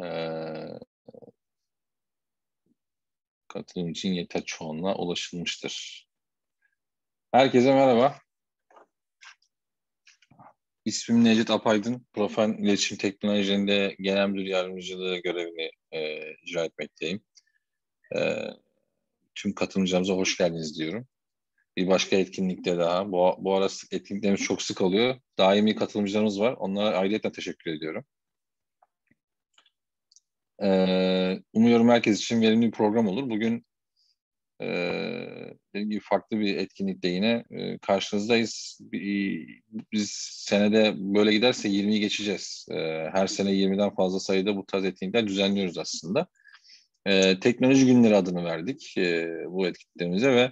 Ee, Katılım için yeter çoğunluğa ulaşılmıştır. Herkese merhaba. İsmim Necdet Apaydın. Profen İletişim Teknolojilerinde Genel Müdür Yardımcılığı görevini icra etmekteyim. Tüm katılımcılarımıza hoş geldiniz diyorum. Bir başka etkinlikte daha. Bu ara etkinliklerimiz çok sık oluyor. Daimi katılımcılarımız var. Onlara ayrıca teşekkür ediyorum. Umuyorum herkes için verimli bir program olur. Bugün dediğim gibi farklı bir etkinlikle yine karşınızdayız. Biz senede böyle giderse 20'yi geçeceğiz. Her sene 20'den fazla sayıda bu tarz etkinlikler düzenliyoruz aslında. Teknoloji günleri adını verdik bu etkinliklerimize ve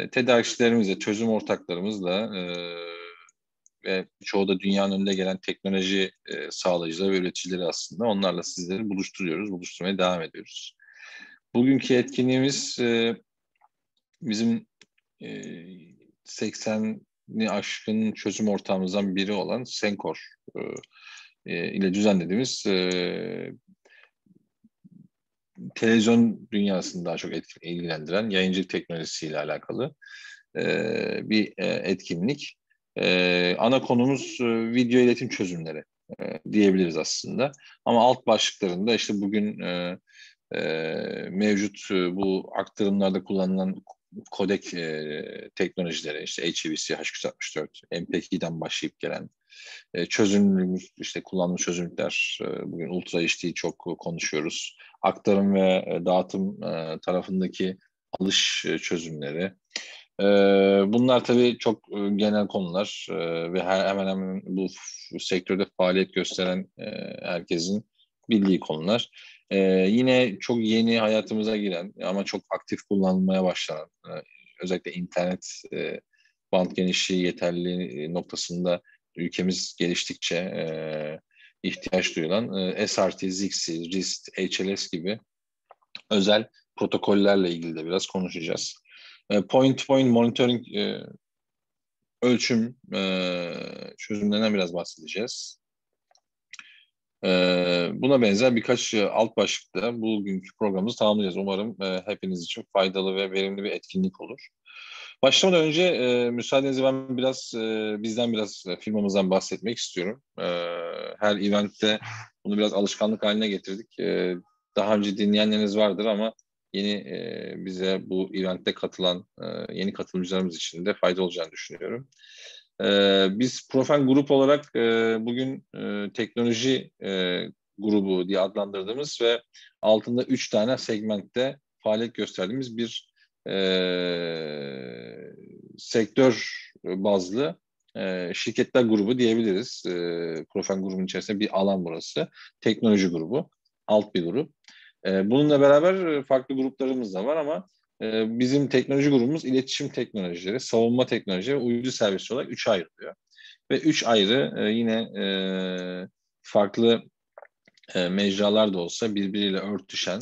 tedarikçilerimizle, çözüm ortaklarımızla ve çoğu da dünyanın önünde gelen teknoloji sağlayıcıları ve üreticileri aslında. Onlarla sizleri buluşturuyoruz, buluşturmaya devam ediyoruz. Bugünkü etkinliğimiz bizim 80'ni aşkın çözüm ortağımızdan biri olan Sencore ile düzenlediğimiz televizyon dünyasını daha çok ilgilendiren yayıncılık teknolojisiyle alakalı bir etkinlik. Ana konumuz video iletim çözümleri diyebiliriz aslında. Ama alt başlıklarında işte bugün mevcut bu aktarımlarda kullanılan kodek teknolojileri, işte HEVC, H264, MP2'den başlayıp gelen çözünürlük, işte kullanılmış çözünürlükler, bugün Ultra HD'yi çok konuşuyoruz. Aktarım ve dağıtım tarafındaki alış çözümleri. Bunlar tabii çok genel konular ve hemen hemen bu sektörde faaliyet gösteren herkesin bildiği konular. Yine çok yeni hayatımıza giren ama çok aktif kullanılmaya başlanan, özellikle internet band genişliği yeterliliği noktasında ülkemiz geliştikçe ihtiyaç duyulan SRT, Zigbee, RIST, HLS gibi özel protokollerle ilgili de biraz konuşacağız. Point-to-point monitoring ölçüm çözümlerinden biraz bahsedeceğiz. Buna benzer birkaç alt başlıkta bugünkü programımızı tamamlayacağız. Umarım hepiniz için faydalı ve verimli bir etkinlik olur. Başlamadan önce müsaadenizle ben bizden biraz firmamızdan bahsetmek istiyorum. Her eventte bunu biraz alışkanlık haline getirdik. Daha önce dinleyenleriniz vardır ama yeni bize bu eventte katılan yeni katılımcılarımız için de fayda olacağını düşünüyorum. Biz Profen Grup olarak bugün teknoloji grubu diye adlandırdığımız ve altında 3 tane segmentte faaliyet gösterdiğimiz bir sektör bazlı şirketler grubu diyebiliriz. Profen grubunun içerisinde bir alan burası. Teknoloji grubu, alt bir grup. Bununla beraber farklı gruplarımız da var ama bizim teknoloji grubumuz iletişim teknolojileri, savunma teknolojileri ve uydu servisi olarak 3'e ayrılıyor. Ve 3 ayrı yine farklı mecralar da olsa birbiriyle örtüşen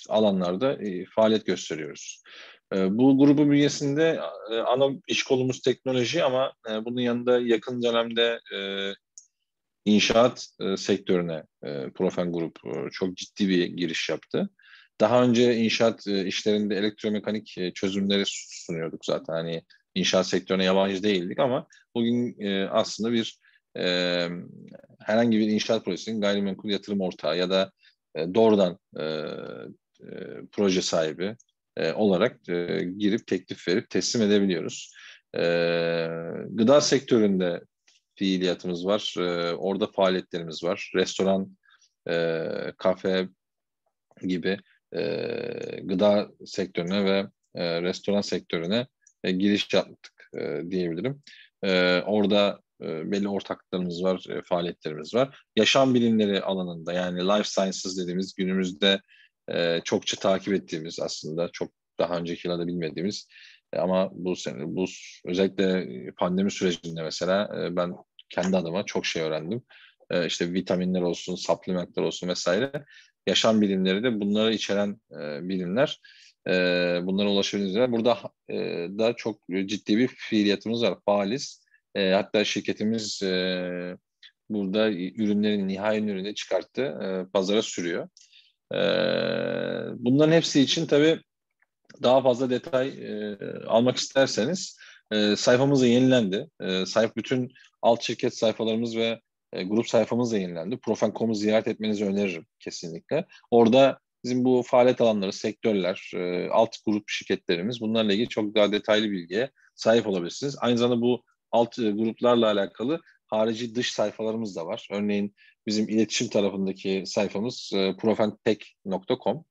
alanlarda faaliyet gösteriyoruz. Bu grubun bünyesinde ana iş kolumuz teknoloji ama bunun yanında yakın dönemde inşaat sektörüne Profen Grup çok ciddi bir giriş yaptı. Daha önce inşaat işlerinde elektromekanik çözümleri sunuyorduk zaten. Hani inşaat sektörüne yabancı değildik ama bugün aslında bir herhangi bir inşaat projesinin gayrimenkul yatırım ortağı ya da doğrudan proje sahibi olarak girip teklif verip teslim edebiliyoruz. Gıda sektöründe fiiliyatımız var. Orada faaliyetlerimiz var. Restoran, kafe gibi gıda sektörüne ve restoran sektörüne giriş yaptık diyebilirim. Orada belli ortaklıklarımız var, faaliyetlerimiz var. Yaşam bilimleri alanında yani life sciences dediğimiz günümüzde çokça takip ettiğimiz aslında çok daha önceki yıllarda bilmediğimiz ama bu sene bu özellikle pandemi sürecinde mesela ben kendi adıma çok şey öğrendim. İşte vitaminler olsun, supplementler olsun vesaire. Yaşam bilimleri de bunları içeren bilimler. Bunlara ulaşabildiğiniz üzere. Burada da çok ciddi bir fiiliyatımız var. Faaliz. Hatta şirketimiz burada ürünlerin nihai ürünü çıkarttı, pazara sürüyor. Bunların hepsi için tabii daha fazla detay almak isterseniz sayfamız da yenilendi. Bütün alt şirket sayfalarımız ve grup sayfamız da yenilendi. Profen.com'u ziyaret etmenizi öneririm kesinlikle. Orada bizim bu faaliyet alanları, sektörler, alt grup şirketlerimiz, bunlarla ilgili çok daha detaylı bilgiye sahip olabilirsiniz. Aynı zamanda bu alt gruplarla alakalı harici dış sayfalarımız da var. Örneğin bizim iletişim tarafındaki sayfamız profentech.com,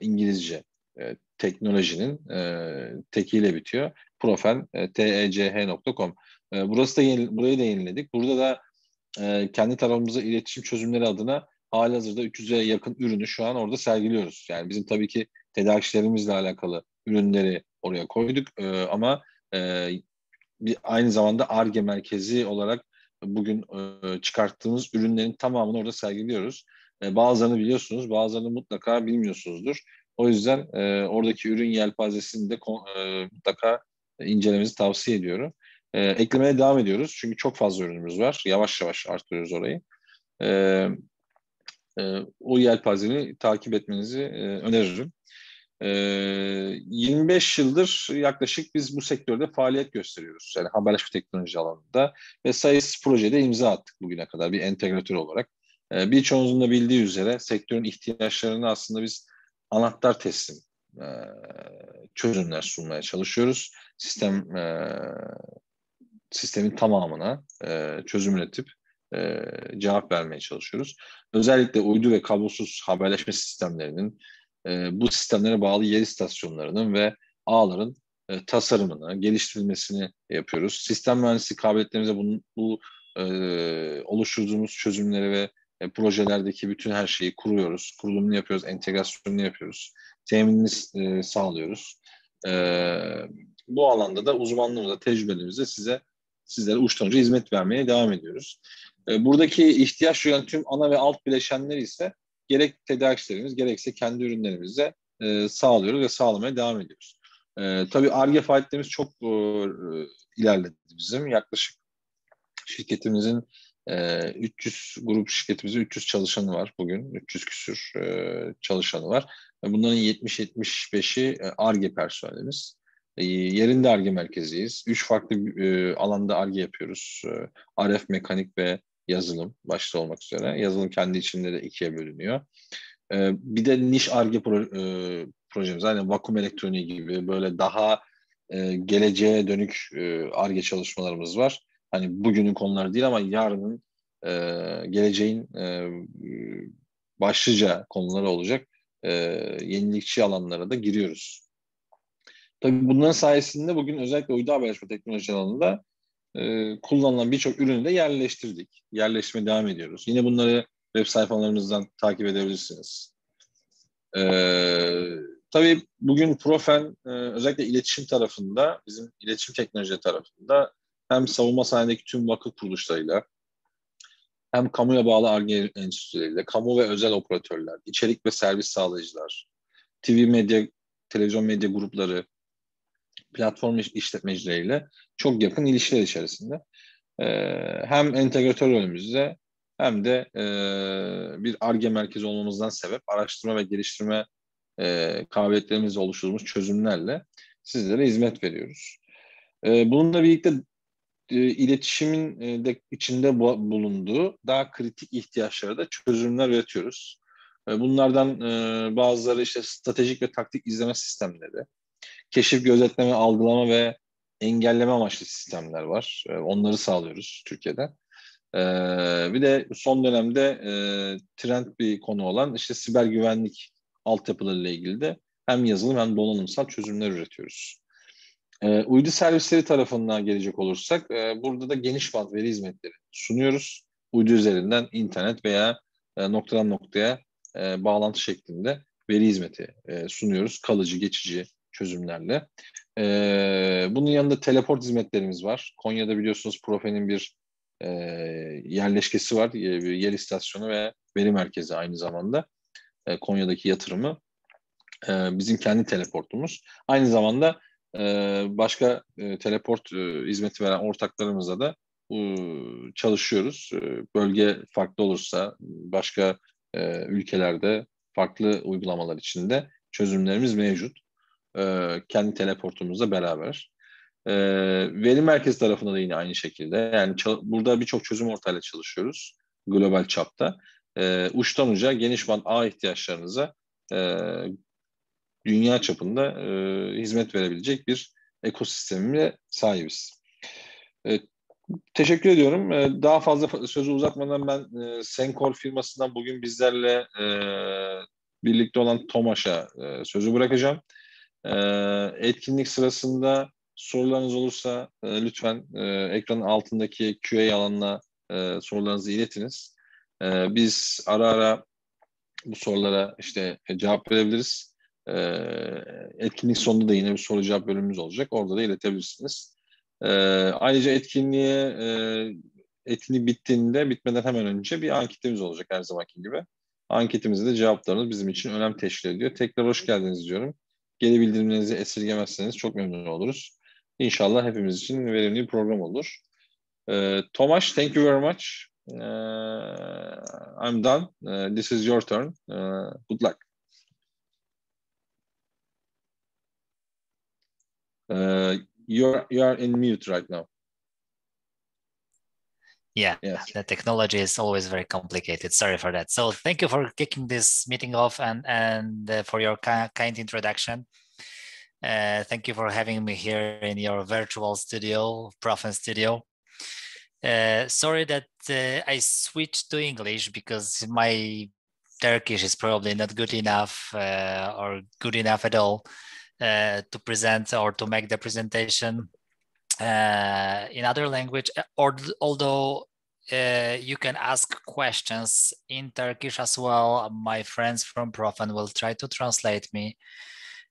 İngilizce teknolojinin tekiyle bitiyor. Profen tech.com. Burayı da yeniledik. Burada da kendi tarafımıza iletişim çözümleri adına halihazırda 300'e yakın ürünü şu an orada sergiliyoruz. Yani bizim tabii ki tedarikçilerimizle alakalı ürünleri oraya koyduk ama aynı zamanda Ar-Ge merkezi olarak bugün çıkarttığımız ürünlerin tamamını orada sergiliyoruz. Bazılarını biliyorsunuz, bazılarını mutlaka bilmiyorsunuzdur. O yüzden oradaki ürün yelpazesini de mutlaka incelemenizi tavsiye ediyorum. Eklemeye devam ediyoruz çünkü çok fazla ürünümüz var. Yavaş yavaş arttırıyoruz orayı. E, O yelpazeyi takip etmenizi öneririm. 25 yıldır yaklaşık biz bu sektörde faaliyet gösteriyoruz. Yani haberleşme teknoloji alanında ve sayısız projede imza attık bugüne kadar bir entegratör olarak. Birçoğunuzun da bildiği üzere sektörün ihtiyaçlarını aslında biz anahtar teslim çözümler sunmaya çalışıyoruz. Sistemin tamamına çözüm üretip cevap vermeye çalışıyoruz. Özellikle uydu ve kablosuz haberleşme sistemlerinin, bu sistemlere bağlı yer istasyonlarının ve ağların tasarımını, geliştirilmesini yapıyoruz. Sistem mühendisliği kabiliyetlerimize bu oluşturduğumuz çözümleri ve projelerdeki bütün her şeyi kuruyoruz. Kurulumunu yapıyoruz, entegrasyonunu yapıyoruz. Teminini sağlıyoruz. Bu alanda da uzmanlığımızla, tecrübelerimizle sizlere uçtan uca hizmet vermeye devam ediyoruz. Buradaki ihtiyaç duyan tüm ana ve alt bileşenleri ise gerek tedarikçilerimiz gerekse kendi ürünlerimizle sağlıyoruz ve sağlamaya devam ediyoruz. Tabii Ar-Ge faaliyetlerimiz çok ilerledi bizim. Yaklaşık şirketimizin 300 grup şirketimizin 300 çalışanı var bugün. 300 küsür çalışanı var. Bunların 70-75'i Ar-Ge personelimiz. Yerinde Ar-Ge merkeziyiz. 3 farklı alanda Ar-Ge yapıyoruz. RF, mekanik ve yazılım başta olmak üzere. Yazılım kendi içinde de ikiye bölünüyor. Bir de niş Ar-Ge projemiz. Yani vakum elektroniği gibi böyle daha geleceğe dönük Ar-Ge çalışmalarımız var. Hani bugünün konuları değil ama yarının geleceğin başlıca konuları olacak yenilikçi alanlara da giriyoruz. Tabii bunların sayesinde bugün özellikle uydu haberleşme teknoloji alanında kullanılan birçok ürünü de yerleştirdik. Yerleştirmeye devam ediyoruz. Yine bunları web sayfalarımızdan takip edebilirsiniz. Tabii bugün Profen özellikle iletişim tarafında, bizim iletişim teknoloji tarafında hem savunma sanayindeki tüm vakıf kuruluşlarıyla hem kamuya bağlı Ar-Ge enstitüleriyle, kamu ve özel operatörler, içerik ve servis sağlayıcılar, TV medya, televizyon medya grupları, platform işletmecileriyle çok yakın ilişkiler içerisinde. Hem entegratör rolümüzde hem de bir Ar-Ge merkezi olmamızdan sebep araştırma ve geliştirme kabiliyetlerimizle oluşturduğumuz çözümlerle sizlere hizmet veriyoruz. Bununla birlikte iletişimin de içinde bulunduğu daha kritik ihtiyaçlara da çözümler üretiyoruz. Bunlardan bazıları işte stratejik ve taktik izleme sistemleri, keşif, gözetleme, algılama ve engelleme amaçlı sistemler var. Onları sağlıyoruz Türkiye'de. Bir de son dönemde trend bir konu olan işte siber güvenlik altyapılarıyla ilgili de hem yazılım hem donanımsal çözümler üretiyoruz. Uydu servisleri tarafından gelecek olursak burada da geniş bant veri hizmetleri sunuyoruz. Uydu üzerinden internet veya noktadan noktaya bağlantı şeklinde veri hizmeti sunuyoruz. Kalıcı, geçici çözümlerle. Bunun yanında teleport hizmetlerimiz var. Konya'da biliyorsunuz Profen'in bir yerleşkesi var. Yer istasyonu ve veri merkezi aynı zamanda. Konya'daki yatırımı bizim kendi teleportumuz. Aynı zamanda başka teleport hizmeti veren ortaklarımızla da çalışıyoruz. Bölge farklı olursa başka ülkelerde farklı uygulamalar içinde çözümlerimiz mevcut. Kendi teleportumuzla beraber. Veri merkezi tarafında da yine aynı şekilde. Yani burada birçok çözüm ortağıyla çalışıyoruz. Global çapta. Uçtan uca geniş band ağ ihtiyaçlarınıza dünya çapında hizmet verebilecek bir ekosistemine sahibiz. Teşekkür ediyorum. Daha fazla sözü uzatmadan ben Sencore firmasından bugün bizlerle birlikte olan Tomaş'a sözü bırakacağım. Etkinlik sırasında sorularınız olursa lütfen ekranın altındaki QA alanına sorularınızı iletiniz. Biz ara ara bu sorulara işte cevap verebiliriz. Etkinlik sonunda da yine bir soru cevap bölümümüz olacak. Orada da iletebilirsiniz. Ayrıca etkinlik bitmeden hemen önce bir anketimiz olacak her zamanki gibi. Anketimizde de cevaplarınız bizim için önem teşkil ediyor. Tekrar hoş geldiniz diyorum. Geri bildirimlerinizi esirgemezseniz çok memnun oluruz. İnşallah hepimiz için verimli bir program olur. Tomaş, thank you very much. I'm done. This is your turn. Good luck. You are in mute right now. Yeah, yes. The technology is always very complicated. Sorry for that. So thank you for kicking this meeting off and for your kind introduction. Thank you for having me here in your virtual studio, Profen Studio. Sorry that I switched to English because my Turkish is probably not good enough or good enough at all to present or to make the presentation in other language, although you can ask questions in Turkish as well. My friends from Profen will try to translate me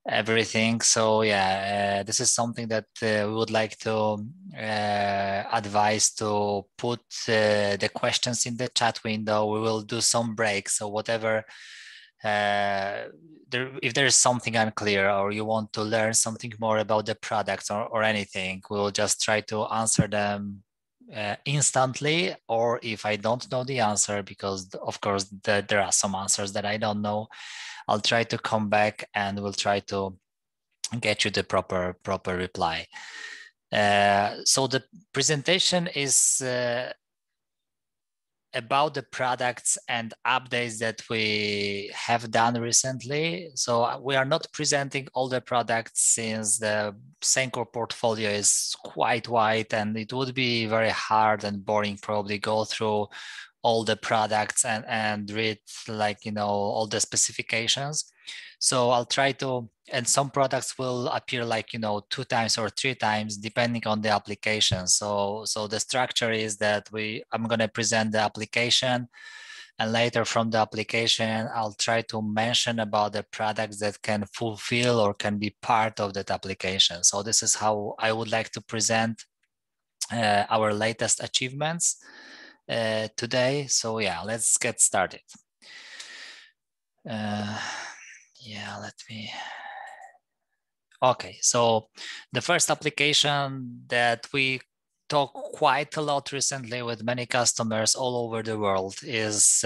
everything. So yeah, this is something that we would like to advise to put the questions in the chat window. We will do some breaks. So whatever, if there is something unclear or you want to learn something more about the products or anything, we will just try to answer them instantly. Or if I don't know the answer, because of course there are some answers that I don't know, I'll try to come back and we'll try to get you the proper reply. So the presentation is about the products and updates that we have done recently. So we are not presenting all the products since the Sencore portfolio is quite wide and it would be very hard and boring probably go through all the products and read all the specifications. So I'll try to, and some products will appear 2 times or 3 times depending on the application. So the structure is that I'm going to present the application, and later from the application I'll try to mention about the products that can fulfill or can be part of that application. So this is how I would like to present our latest achievements today. So yeah, let's get started. Okay, so the first application that we talk quite a lot recently with many customers all over the world is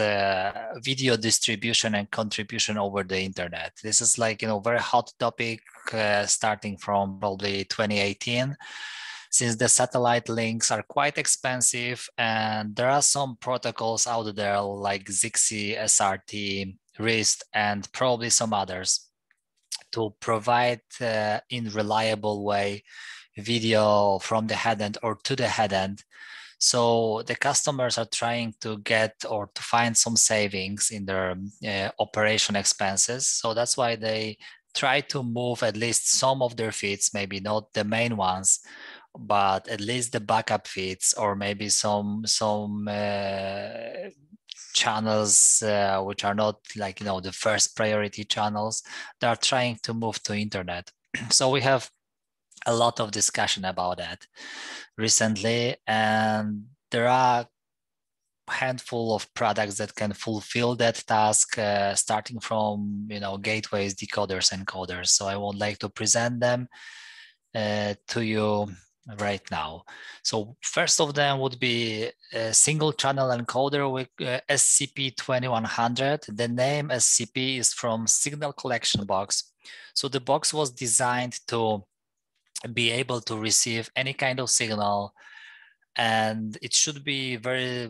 video distribution and contribution over the internet. This is very hot topic starting from probably 2018. Since the satellite links are quite expensive and there are some protocols out there like Zixi, SRT, RIST, and probably some others to provide in reliable way video from the headend or to the headend. So the customers are trying to get or to find some savings in their operation expenses. So that's why they try to move at least some of their feeds, maybe not the main ones, but at least the backup feeds or maybe some channels which are not the first priority channels. They are trying to move to internet. So we have a lot of discussion about that recently, and there are a handful of products that can fulfill that task, starting from gateways, decoders, and encoders. So I would like to present them to you right now. So first of them would be a single channel encoder with SCP-2100. The name SCP is from Signal Collection Box. So the box was designed to be able to receive any kind of signal, and it should be very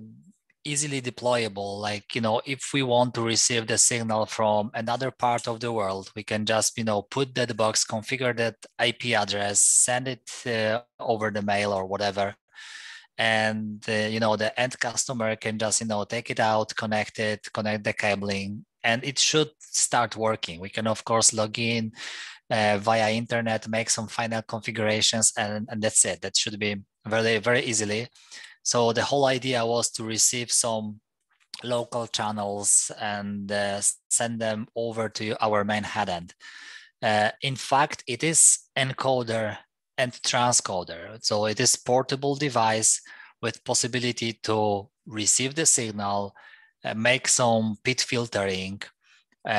easily deployable. Like, you know, if we want to receive the signal from another part of the world, we can just, you know, put that box, configure that IP address, send it over the mail or whatever. And, you know, the end customer can just, you know, take it out, connect the cabling, and it should start working. We can, of course, log in via internet, make some final configurations, and that's it. That should be very, very easily. So the whole idea was to receive some local channels and send them over to our main headend. In fact, it is encoder and transcoder. So it is portable device with possibility to receive the signal, make some PIT filtering,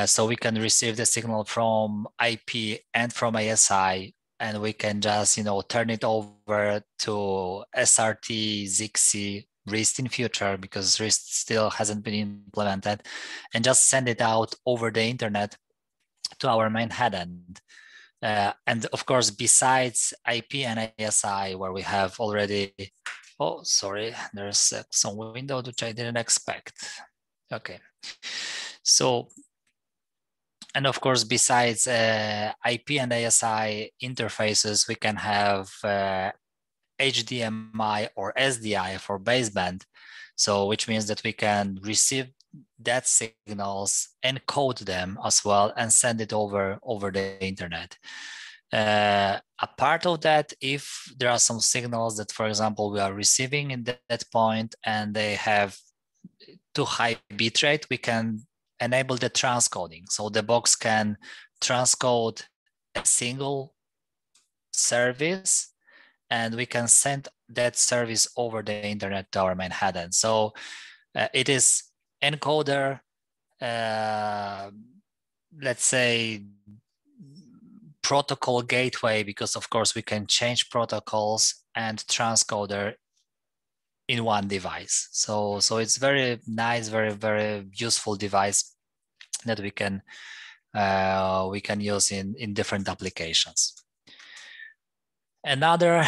so we can receive the signal from IP and from ASI, and we can just, you know, turn it over to SRT, ZXI, RIST in future, because RIST still hasn't been implemented, and just send it out over the internet to our main headend. And of course, besides IP and ASI, where we have already, oh, sorry, there's some window which I didn't expect. Okay, so, and of course, besides IP and ASI interfaces, we can have HDMI or SDI for baseband. So which means that we can receive that signals, encode them as well, and send it over the internet. A part of that, if there are some signals that, for example, we are receiving in that point and they have too high bitrate, we can enable the transcoding. So the box can transcode a single service, and we can send that service over the internet to our main headend. So it is encoder, let's say, protocol gateway, because of course we can change protocols, and transcoder in one device. So it's very nice, very, very useful device that we can use in different applications. Another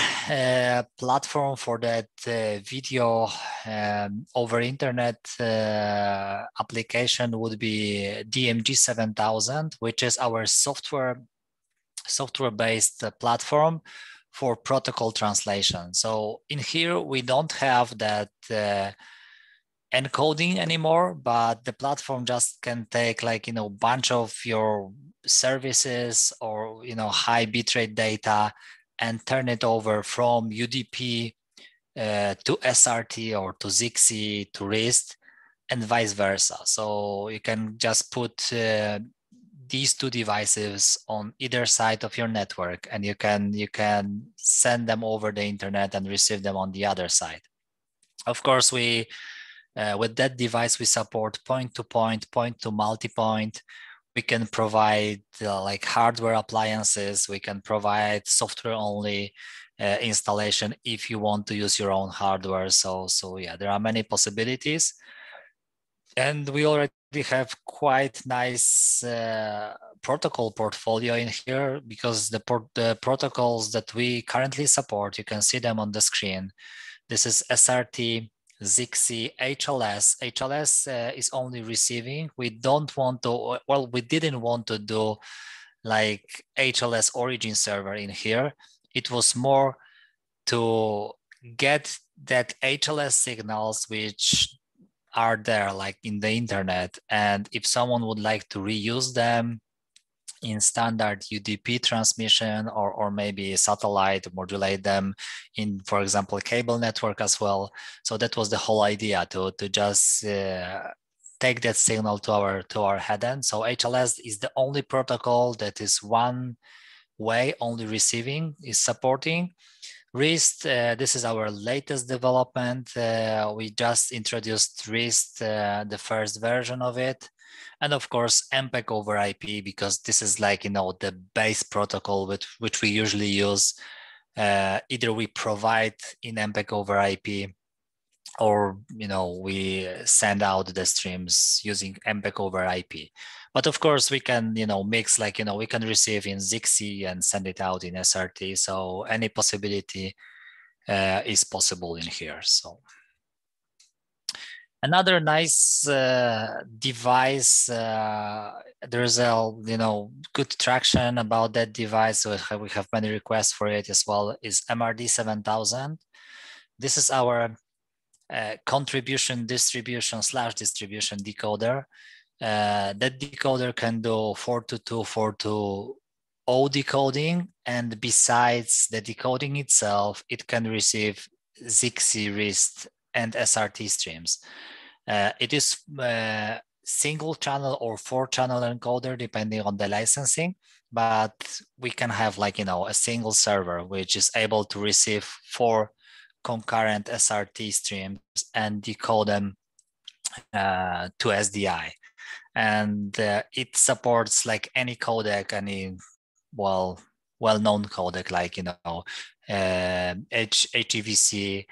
platform for that video over internet application would be DMG 7000, which is our software-based platform for protocol translation. So in here, we don't have that encoding anymore, but the platform just can take, like, you know, bunch of your services or, you know, high bitrate data and turn it over from UDP to SRT or to ZXI to RIST, and vice versa. So you can just put these two devices on either side of your network, and you can send them over the internet and receive them on the other side. Of course, we with that device we support point-to-point, point-to-multipoint. We can provide like hardware appliances. We can provide software-only installation if you want to use your own hardware. So yeah, there are many possibilities, and we already have quite nice protocol portfolio in here, because the protocols that we currently support, you can see them on the screen. This is SRT, ZXI, HLS. HLS is only receiving. We don't want to, well, we didn't want to do like HLS origin server in here. It was more to get that HLS signals which are there like in the internet, and if someone would like to reuse them in standard UDP transmission or maybe satellite, modulate them in, for example, cable network as well. So that was the whole idea, to just take that signal to our headend. So HLS is the only protocol that is one way, only receiving is supporting. RIST, this is our latest development. We just introduced RIST, the first version of it. And of course, MPEG over IP, because this is like, you know, the base protocol which we usually use either we provide in MPEG over IP, or we send out the streams using MPEG over IP. But of course, we can mix, like we can receive in ZXI and send it out in SRT. So any possibility is possible in here. So another nice device, there's a good traction about that device. So we have many requests for it as well, is MRD 7000. This is our contribution distribution / distribution decoder. That decoder can do 422, 420 decoding, and besides the decoding itself, it can receive ZXI, RIST, and SRT streams. It is single channel or 4-channel encoder depending on the licensing, but we can have a single server which is able to receive 4 concurrent SRT streams and decode them to SDI. And it supports any codec, any well-known codec, like HEVC,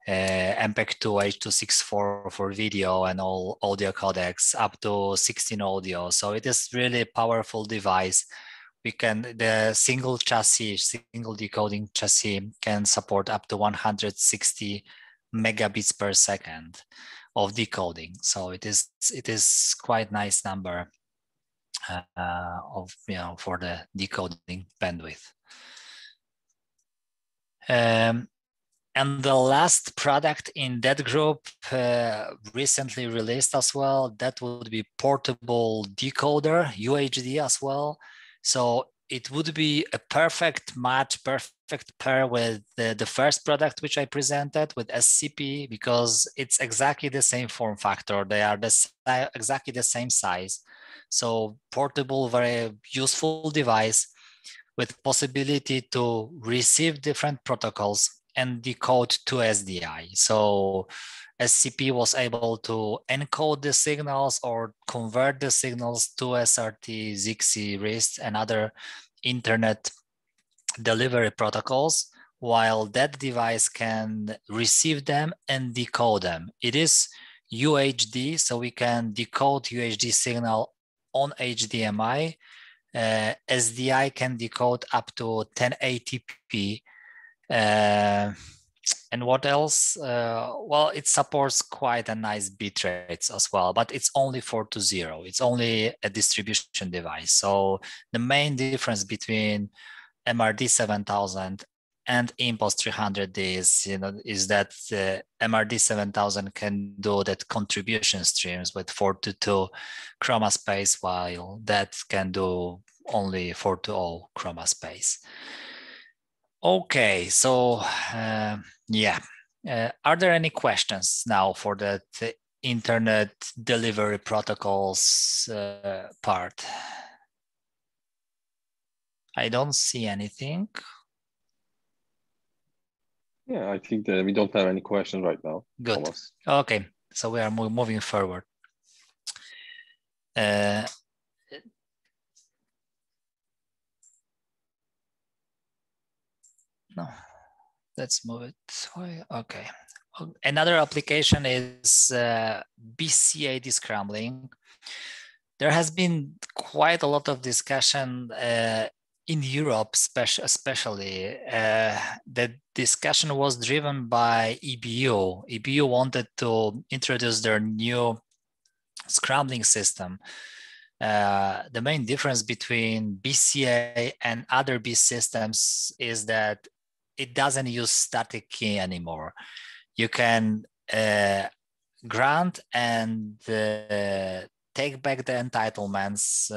MPEG-2, H.264 for video, and all audio codecs up to 16 audio. So it is really a powerful device. The single decoding chassis can support up to 160 megabits per second of decoding. So it is quite nice number for the decoding bandwidth. And the last product in that group recently released as well, that would be portable decoder, UHD as well. So it would be a perfect match, perfect pair with the first product which I presented with SCP, because it's exactly the same form factor. They are exactly the same size. So portable, very useful device with possibility to receive different protocols and decode to SDI. So SCP was able to encode the signals or convert the signals to SRT, ZXI, RIST, and other internet delivery protocols, while that device can receive them and decode them. It is UHD, so we can decode UHD signal on HDMI. SDI can decode up to 1080p. And what else? Well, it supports quite a nice bit rates as well, but it's only 420. It's only a distribution device. So the main difference between MRD 7000 and Impulse 300 is that MRD 7000 can do that contribution streams with 422 chroma space, while that can do only 420 chroma space. Okay, so yeah, are there any questions now for the internet delivery protocols part? I don't see anything. Yeah, I think that we don't have any questions right now. Good. Thomas. Okay, so we are moving forward. No, let's move it. Okay. Another application is Bcid Scrambling. There has been quite a lot of discussion in Europe, especially. The discussion was driven by EBU. EBU wanted to introduce their new scrambling system. The main difference between BCA and other B systems is that it doesn't use static key anymore. You can grant and take back the entitlements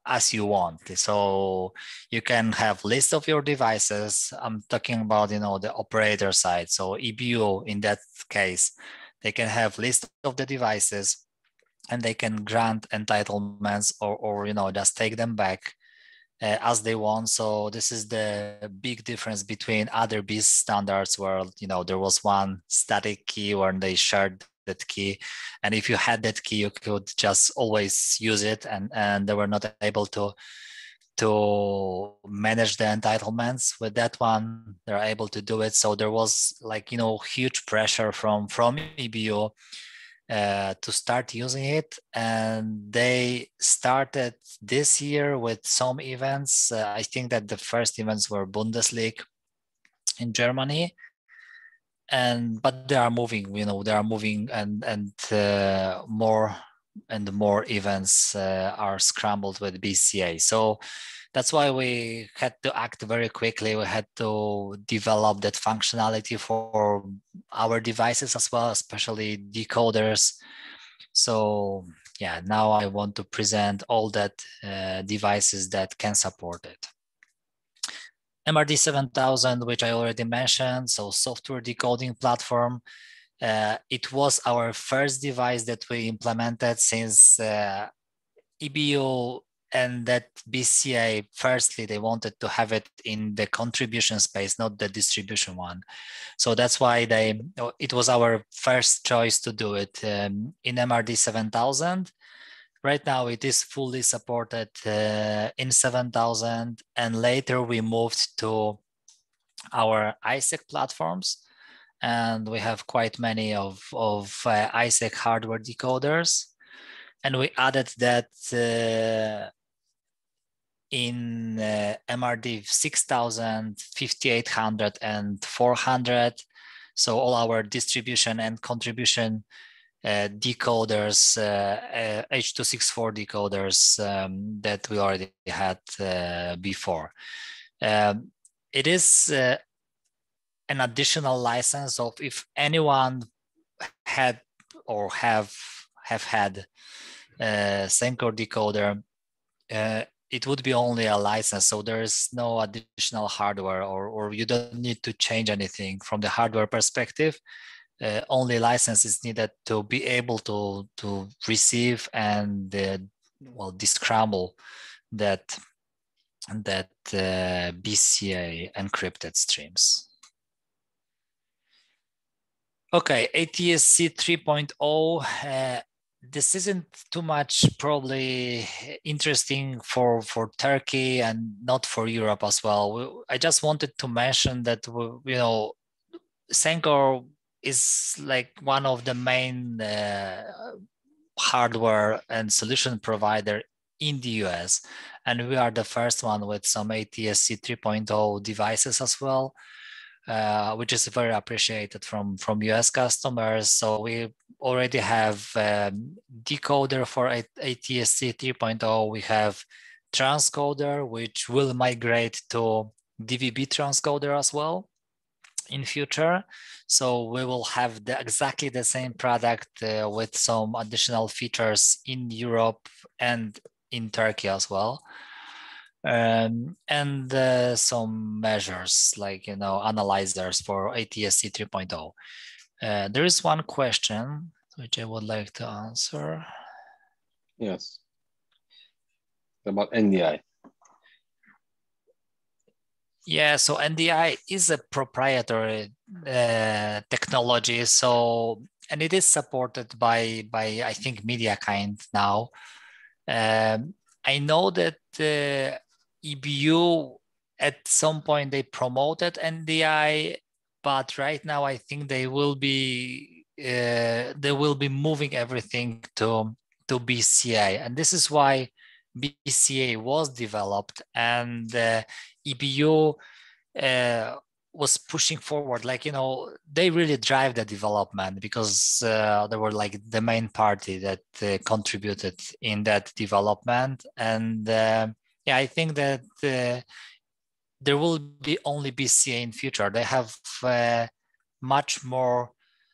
as you want. So you can have list of your devices. I'm talking about the operator side. So EBU in that case, they can have list of the devices, and they can grant entitlements or just take them back as they want. So this is the big difference between other BIS standards, where there was one static key where they shared that key, and if you had that key, you could just always use it, and they were not able to to manage the entitlements. With that one, they're able to do it. So there was like, huge pressure from EBU to start using it. And they started this year with some events. I think that the first events were Bundesliga in Germany. But they are moving, and more and more events are scrambled with BCA. So that's why we had to act very quickly. We had to develop that functionality for our devices as well, especially decoders. So yeah, now I want to present all that devices that can support it. MRD 7000, which I already mentioned, so software decoding platform. It was our first device that we implemented since EBU and that BCA, firstly, they wanted to have it in the contribution space, not the distribution one. So that's why it was our first choice to do it in MRD 7000. Right now, it is fully supported in 7000, and later we moved to our ISEC platforms, and we have quite many of ISEC hardware decoders, and we added that in MRD 6000, 5800, and 400. So all our distribution and contribution decoders, H.264 decoders that we already had before. It is an additional license of if anyone had or have had Sencore decoder, it would be only a license. So there is no additional hardware or you don't need to change anything from the hardware perspective. Only license is needed to be able to receive and descramble that BCA encrypted streams. Okay, ATSC 3.0. This isn't too much probably interesting for Turkey and not for Europe as well. I just wanted to mention that Sencore is like one of the main hardware and solution provider in the US, and we are the first one with some ATSC 3.0 devices as well, which is very appreciated from US customers. So we already have decoder for ATSC 3.0. We have transcoder, which will migrate to DVB transcoder as well in future. So we will have exactly the same product with some additional features in Europe and in Turkey as well. And some measures like, analyzers for ATSC 3.0. There is one question which I would like to answer. Yes. About NDI. Yeah, so NDI is a proprietary technology. So, and it is supported by I think MediaKind now. I know that EBU at some point they promoted NDI, but right now I think they will be moving everything to BCA, and this is why BCA was developed, and EBU was pushing forward. Like, they really drive the development because they were like the main party that contributed in that development. And yeah, I think that there will be only BCA in future. They have much more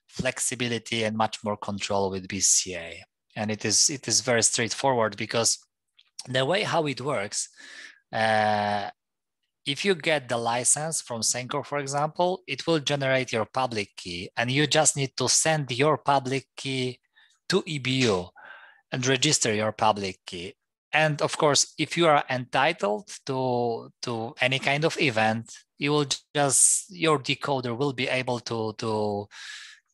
flexibility and much more control with BCA. And it is very straightforward because the way how it works, if you get the license from Sencore, for example, it will generate your public key, and you just need to send your public key to EBU and register your public key. And of course, if you are entitled to any kind of event, your decoder will be able to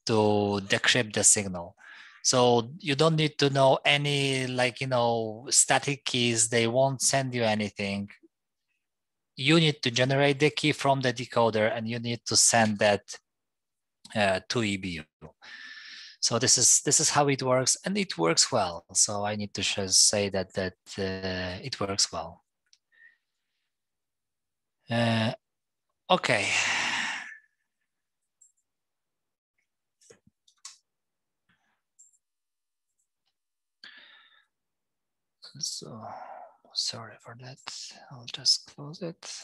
decrypt the signal. So you don't need to know any static keys. They won't send you anything. you need to generate the key from the decoder and you need to send that to EBU. So this is how it works, and it works well. So I need to just say that it works well. Okay. So sorry for that. I'll just close it.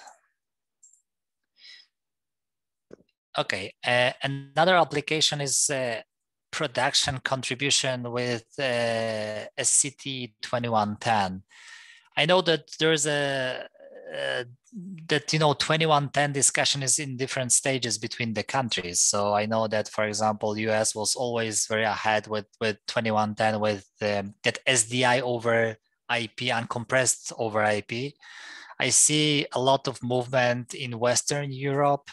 Okay, another application is production contribution with SCT 2110. I know that there's that 2110 discussion is in different stages between the countries. So I know that, for example, US was always very ahead with 2110 with that SDI over IP, uncompressed over IP. I see a lot of movement in Western Europe.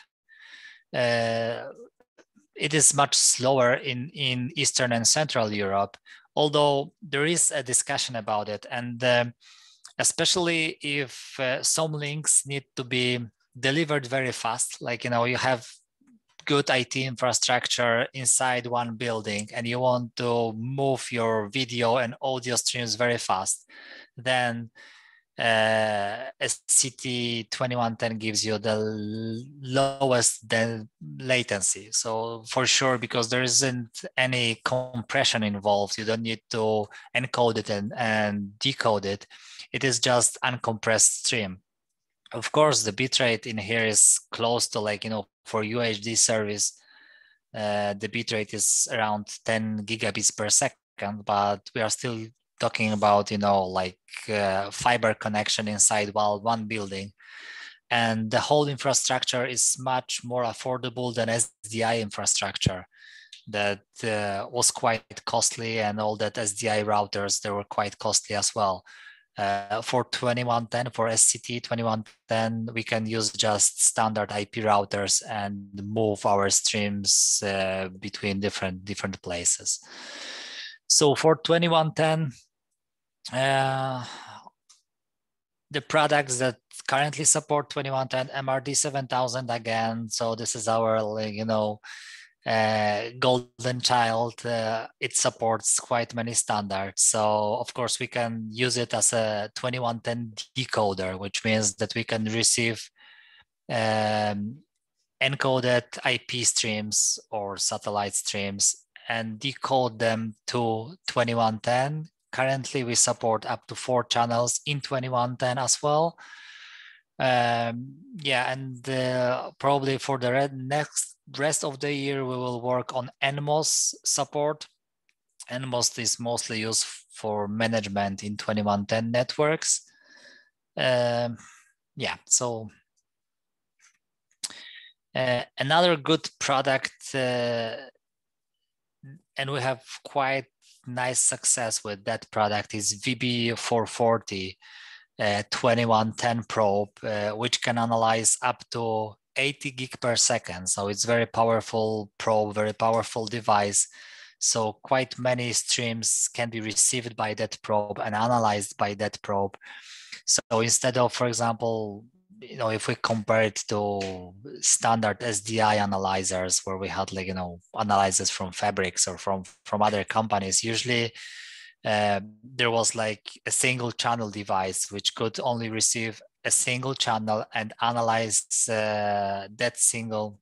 It is much slower in Eastern and Central Europe, although there is a discussion about it. And especially if some links need to be delivered very fast, like, you have good IT infrastructure inside one building and you want to move your video and audio streams very fast, then SCT 2110 gives you the lowest latency. So for sure, because there isn't any compression involved, you don't need to encode it and decode it. It is just uncompressed stream. Of course, the bitrate in here is close to, like, for UHD service, the bitrate is around 10 gigabits per second, but we are still talking about, fiber connection inside one building. And the whole infrastructure is much more affordable than SDI infrastructure that was quite costly, and all that SDI routers, they were quite costly as well. For 2110, for SCT 2110, we can use just standard IP routers and move our streams between different places. So for 2110, the products that currently support 2110, MRD 7000 again. So this is our, golden child. It supports quite many standards. So of course we can use it as a 2110 decoder, which means that we can receive encoded IP streams or satellite streams and decode them to 2110. Currently, we support up to 4 channels in 2110 as well. Probably for the rest of the year, we will work on NMOS support. NMOS is mostly used for management in 2110 networks. Another good product, and we have quite nice success with that product, is VB440 2110 probe, which can analyze up to 80 gig per second. So it's very powerful probe, very powerful device. So quite many streams can be received by that probe and analyzed by that probe. So instead of, for example, if we compare it to standard SDI analyzers where we had, analyzers from Fabrics or from other companies, usually there was like a single channel device which could only receive a single channel and analyze that single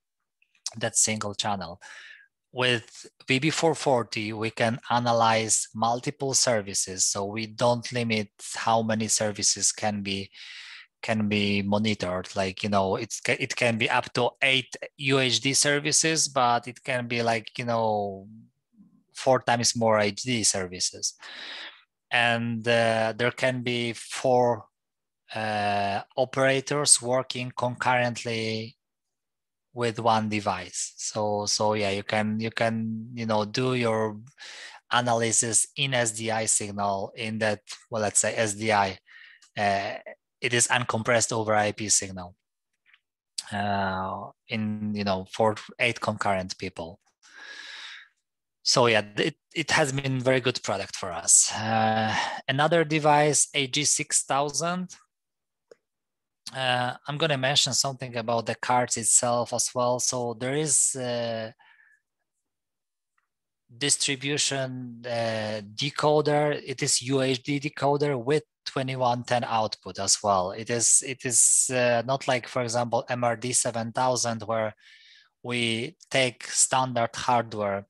channel. With VB440, we can analyze multiple services, so we don't limit how many services can be monitored. It can be up to 8 UHD services, but it can be 4 times more HD services. And there can be 4 operators working concurrently with one device. So yeah, you can do your analysis in SDI signal in that, well, let's say SDI. It is uncompressed over IP signal for 8 concurrent people. So yeah, it has been very good product for us. Another device, AG6000. I'm going to mention something about the cards itself as well. So there is distribution decoder. It is UHD decoder with 2110 output as well. It is not like, for example, MRD 7000, where we take standard hardware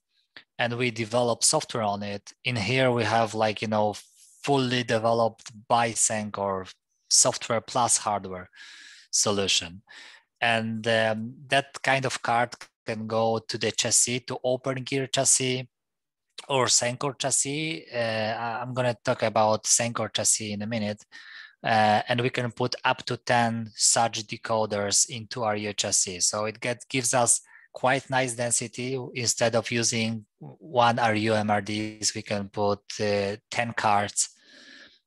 and we develop software on it. In here we have, like, you know, fully developed by Sencore software plus hardware solution. And that kind of card can go to the chassis, to open gear chassis or Sencore chassis. I'm going to talk about Sencore chassis in a minute. And we can put up to 10 such decoders into our chassis. So it gives us quite nice density. Instead of using one RU MRDs, we can put 10 cards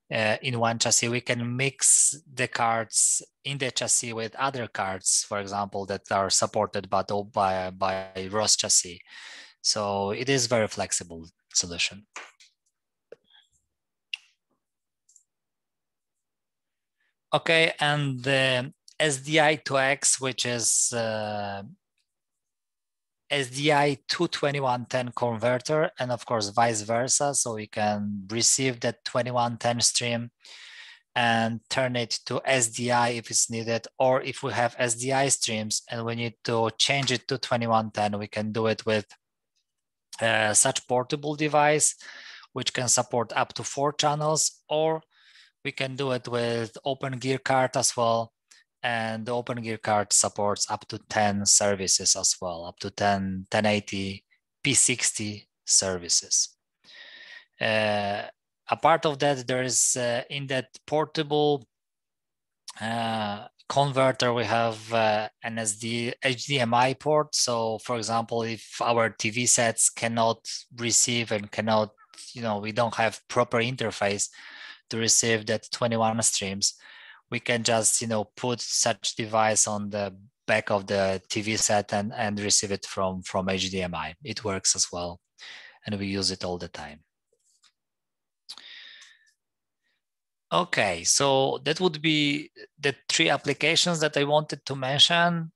in one chassis. We can mix the cards in the chassis with other cards, for example, that are supported by ROS chassis. So it is very flexible solution. Okay, and the SDI to X, which is SDI to 2110 converter, and of course vice versa. So we can receive that 2110 stream and turn it to SDI if it's needed, or if we have SDI streams and we need to change it to 2110, we can do it with such portable device, which can support up to 4 channels, or we can do it with Open Gear card as well. And the Open Gear card supports up to 10 services as well, up to 1080 P60 services. A part of that, there is in that portable converter, we have an HDMI port. So for example, if our TV sets cannot receive and cannot, you know, we don't have proper interface to receive that 21 streams, we can just, you know, put such device on the back of the TV set and receive it from HDMI. It works as well, and we use it all the time. Okay, so that would be the 3 applications that I wanted to mention.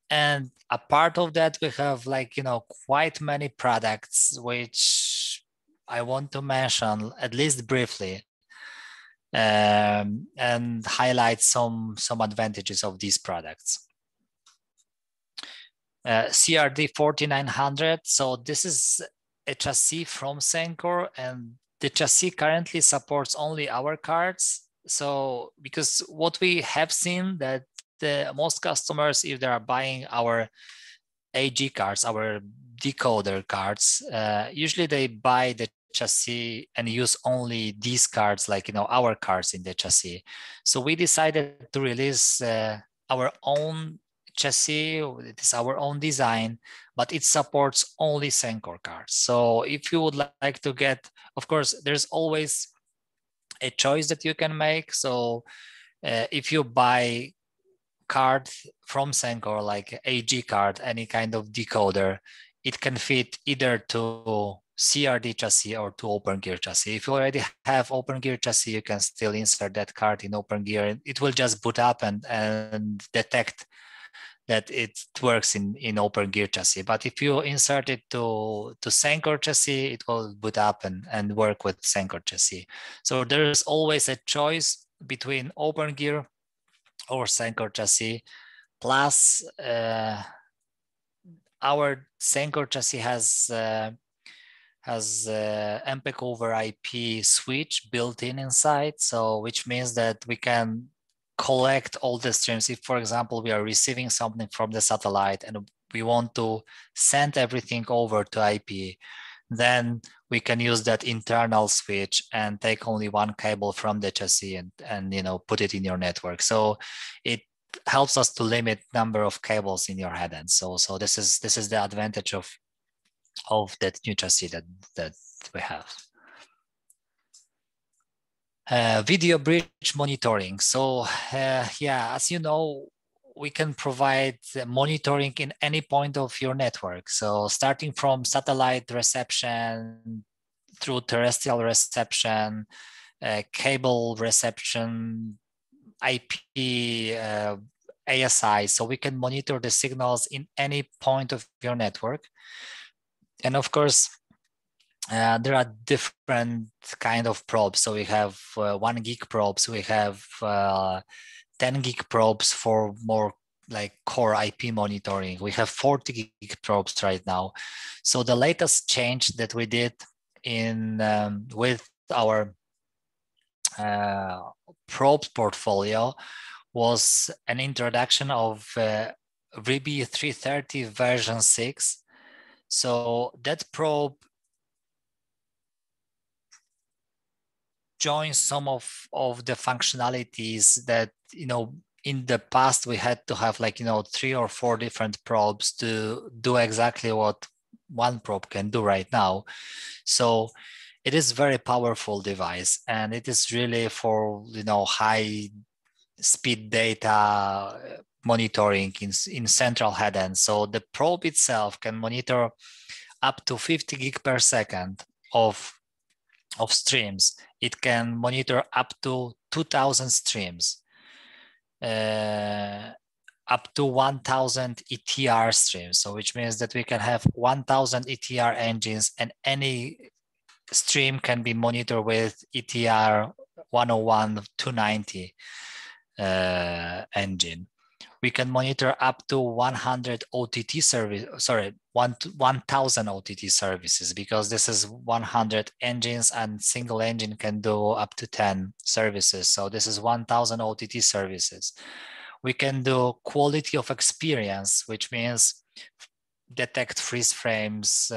And a part of that, we have, like, you know, quite many products, which I want to mention at least briefly. And highlight some advantages of these products. CRD 4900. So this is a chassis from Sencore, and the chassis currently supports only our cards. So because what we have seen that most customers, if they are buying our AG cards, our decoder cards, usually they buy the chassis and use only these cards, like, you know, our cards in the chassis. So we decided to release our own chassis. It is our own design, but it supports only Sencore cards. So if you would like to get, of course, there's always a choice that you can make. So if you buy card from Sencore, like AG card, any kind of decoder, it can fit either to CRD chassis or to Open Gear chassis. If you already have Open Gear chassis, you can still insert that card in Open Gear. It will just boot up and detect that it works in Open Gear chassis. But if you insert it to Sencore chassis, it will boot up and work with Sencore chassis. So there's always a choice between Open Gear or Sencore chassis. Plus, our Sencore chassis has MPEG over IP switch built in inside, so which means that we can collect all the streams. If, for example, we are receiving something from the satellite and we want to send everything over to IP, then we can use that internal switch and take only one cable from the chassis and you know, put it in your network. So it helps us to limit number of cables in your headend. So this is the advantage of that new chassis that we have. Video bridge monitoring. So yeah, as you know, we can provide monitoring in any point of your network. So starting from satellite reception through terrestrial reception, cable reception, IP ASI, so we can monitor the signals in any point of your network. And of course, there are different kind of probes. So we have 1 gig probes, we have 10 gig probes for more like core IP monitoring. We have 40 gig probes right now. So the latest change that we did in with our probes portfolio was an introduction of RIBI 330 version 6. So that probe joins some of the functionalities that, in the past we had to have 3 or 4 different probes to do exactly what one probe can do right now. So it is very powerful device, and it is really for high speed data monitoring in central headend. So the probe itself can monitor up to 50 gig per second of streams. It can monitor up to 2,000 streams, up to 1,000 ETR streams. So which means that we can have 1,000 ETR engines, and any stream can be monitored with ETR 101 290 engine. We can monitor up to 100 OTT service, 1,000 OTT services, because this is 100 engines and single engine can do up to 10 services. So this is 1,000 OTT services. We can do quality of experience, which means detect freeze frames,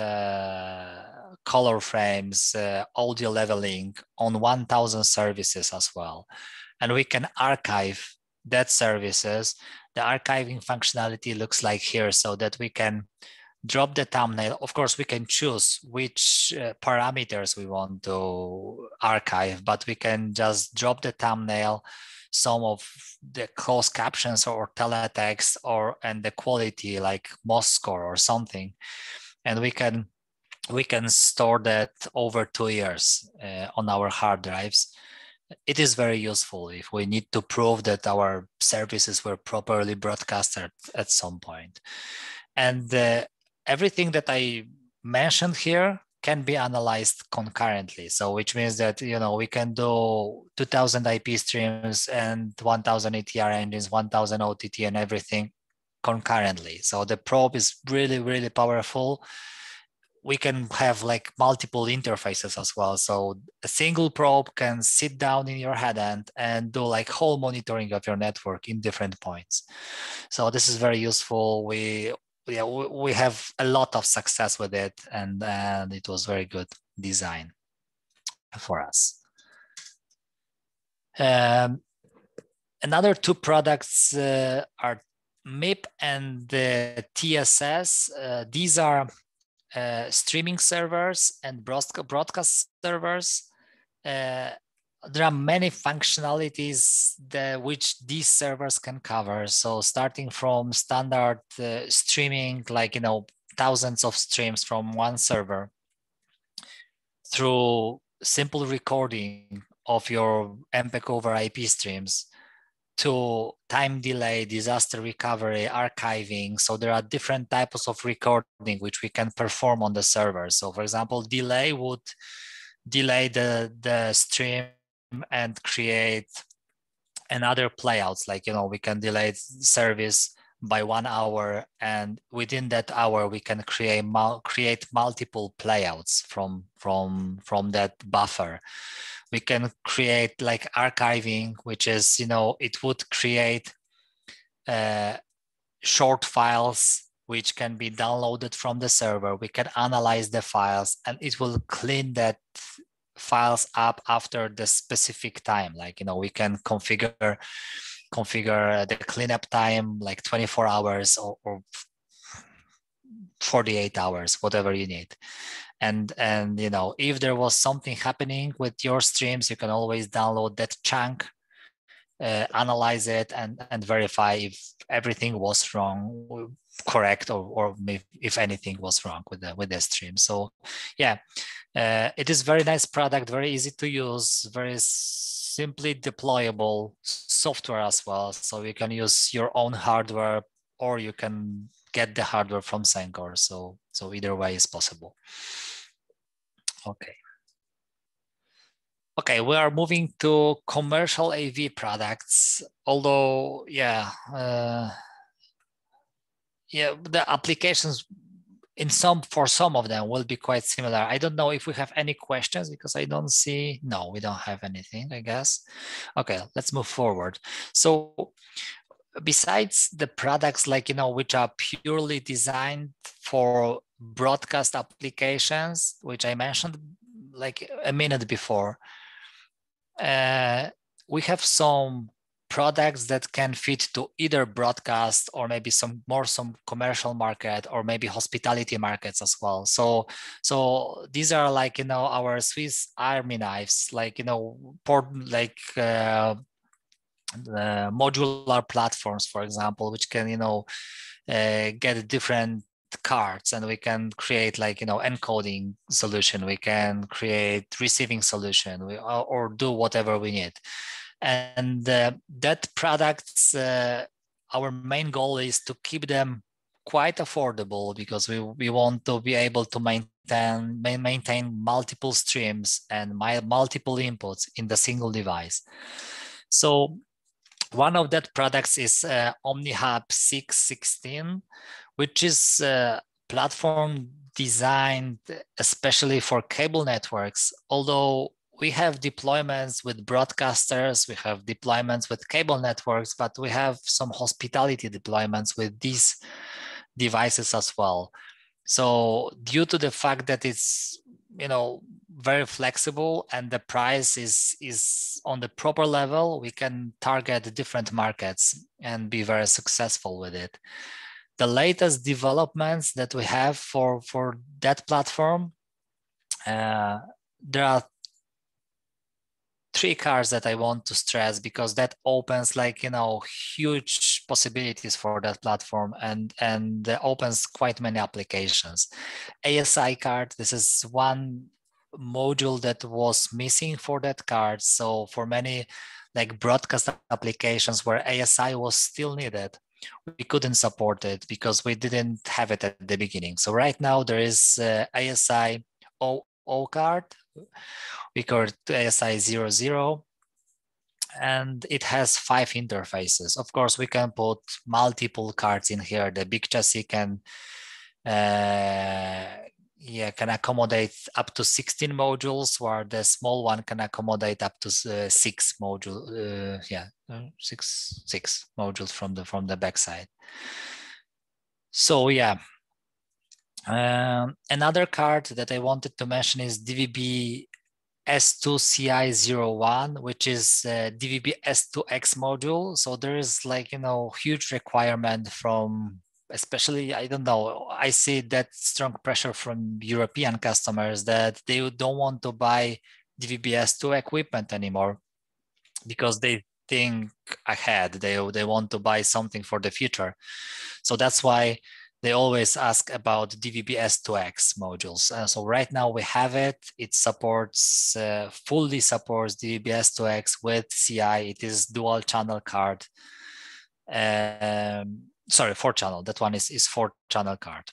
color frames, audio leveling on 1,000 services as well. And we can archive that services. The archiving functionality looks like here, so that we can drop the thumbnail. Of course, we can choose which parameters we want to archive, but we can just drop the thumbnail, some of the closed captions or teletext, and the quality like MOS score or something, and we can store that over 2 years on our hard drives. It is very useful if we need to prove that our services were properly broadcasted at some point. And everything that I mentioned here can be analyzed concurrently. So which means that, we can do 2,000 IP streams and 1,000 ETR engines, 1,000 OTT and everything concurrently. So the probe is really, really powerful. We can have multiple interfaces as well. So a single probe can sit down in your headend and do whole monitoring of your network in different points. So this is very useful. We have a lot of success with it, and it was very good design for us. Another 2 products are MIP and the TSS. These are streaming servers and broadcast servers. There are many functionalities which these servers can cover. So starting from standard streaming, thousands of streams from one server, through simple recording of your MPEG over IP streams, to time delay, disaster recovery, archiving. So there are different types of recording which we can perform on the server. So for example, delay would delay the stream and create another playouts. We can delay service by 1 hour, and within that hour we can create multiple playouts from that buffer. We can create archiving, which is, it would create short files which can be downloaded from the server. We can analyze the files, and it will clean that files up after the specific time. We can configure the cleanup time 24 hours or 48 hours, whatever you need. And if there was something happening with your streams, you can always download that chunk, analyze it, and verify if everything was wrong, correct, or if anything was wrong with the stream. So yeah, it is very nice product, very easy to use, very simply deployable software as well. So you can use your own hardware, or you can get the hardware from Sencore. So either way is possible. Okay. Okay, we are moving to commercial AV products. Although, yeah, the applications for some of them will be quite similar. I don't know if we have any questions, because I don't see. No, we don't have anything, I guess. Okay, let's move forward. So besides the products which are purely designed for broadcast applications, which I mentioned like a minute before, we have some products that can fit to either broadcast or maybe some commercial market, or maybe hospitality markets as well. So these are our Swiss Army knives, modular platforms, for example, which can get different cards, and we can create encoding solution, we can create receiving solution, or do whatever we need. And that products, our main goal is to keep them quite affordable, because we want to be able to maintain multiple streams and multiple inputs in the single device. So one of that products is Omnihab 616, which is a platform designed especially for cable networks. Although we have deployments with broadcasters, we have deployments with cable networks, but we have some hospitality deployments with these devices as well. So due to the fact that it's very flexible and the price is on the proper level, we can target different markets and be very successful with it. The latest developments that we have for that platform, there are 3 cards that I want to stress, because that opens huge possibilities for that platform, and opens quite many applications. ASI card, this is one module that was missing for that card. So for many broadcast applications where ASI was still needed, we couldn't support it because we didn't have it at the beginning. So right now there is ASI O card. We call it ASI 00, and it has 5 interfaces. Of course, we can put multiple cards in here. The big chassis can accommodate up to 16 modules, while the small one can accommodate up to 6 modules. 6 modules from the backside. So yeah. Another card that I wanted to mention is DVB S2CI01, which is DVB S2X module. So there is huge requirement from, especially, I don't know, I see that strong pressure from European customers that they don't want to buy DVB S2 equipment anymore, because they think ahead. They want to buy something for the future. So that's why they always ask about DVB S2X modules. So right now we have it. It supports, fully supports DVB S2X with CI. It is dual channel card. Sorry, 4-channel. That one is 4-channel card.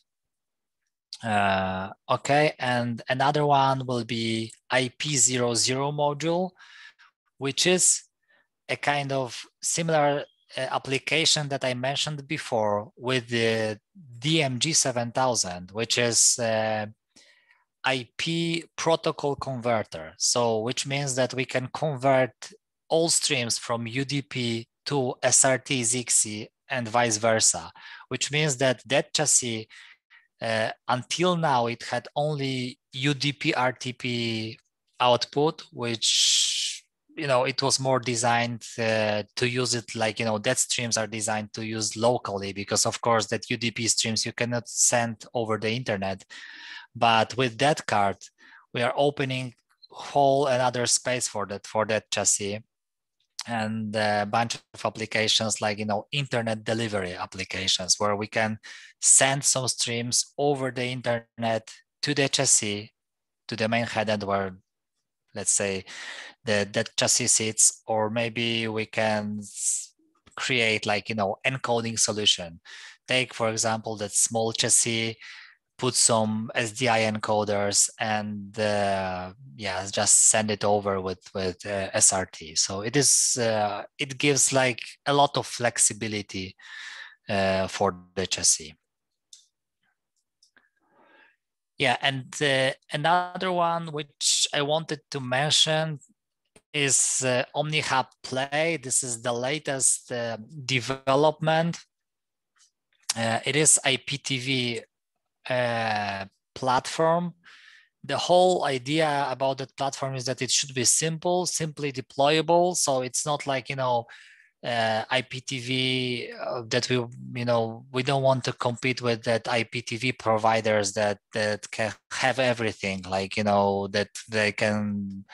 Okay, and another one will be IP00 module, which is a kind of similar application that I mentioned before with the DMG 7000, which is IP protocol converter. So which means that we can convert all streams from UDP to SRT ZXI and vice versa, which means that that chassis, until now, it had only UDP RTP output, which it was more designed to use it that streams are designed to use locally, because of course that UDP streams you cannot send over the internet. But with that card, we are opening whole another space for that chassis, and a bunch of applications like internet delivery applications, where we can send some streams over the internet to the chassis, to the main headend, where let's say the chassis seats, or maybe we can create like, encoding solution. Take, for example, that small chassis, put some SDI encoders, and just send it over with SRT. So it gives like a lot of flexibility for the chassis. Yeah, and another one which I wanted to mention is Omnihab Play. This is the latest development. It is IPTV platform. The whole idea about that platform is that it should be simple, simply deployable. So it's not like, IPTV that we don't want to compete with that IPTV providers that can have everything, like, that they can